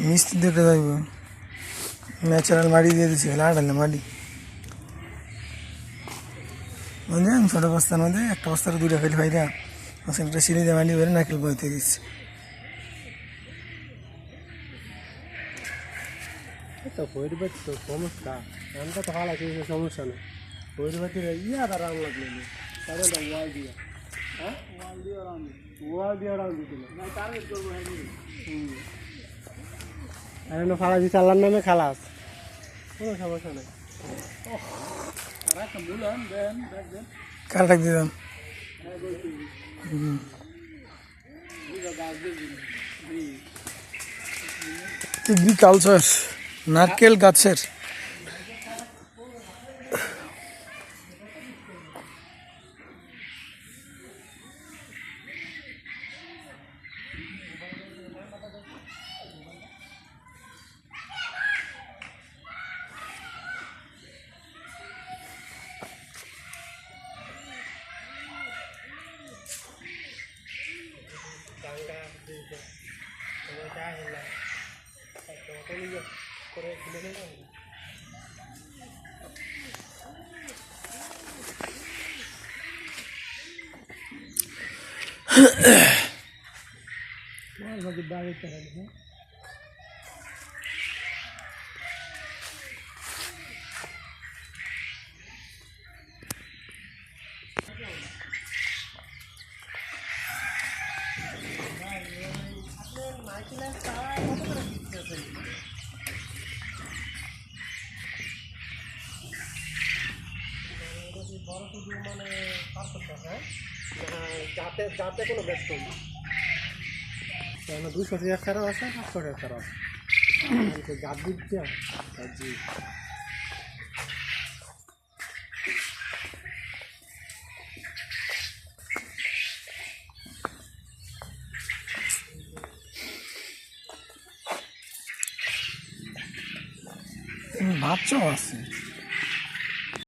মিষ্টি দিতে যাইব ন্যাচারাল মাটি দিয়ে দিচ্ছি লাড়ালে মাটি বুঝলেন ছোটো বস্তার মধ্যে একটা বস্তার দুটো ফেলে ফাইরা একটা সিঁড়ি দিয়ে মাটি বেড়ে নারকেল বইতে দিচ্ছি তো পরিবার তো সমস্যা আমটা তো ভালো আছে সমস্যা নেই পরিবারের ইয়া তারা আম লাগলো তাহলে ওয়াল দিয়া হ্যাঁ ওয়াল দিয়ে রাউন্ড দিতে না টার্গেট করবো আরে না ফালাজি চালার নামে খালাস কোনো সমস্যা নেই কার ডাক দিতাম এগ্রিকালচার নারকেল গাছের যাতে যাতে কোনো ব্যস্ত নেই 200 টাকা খারাপ আছে 500 টাকা খারাপ আছে জাত দিচ্ছে জি ভাবছো আছে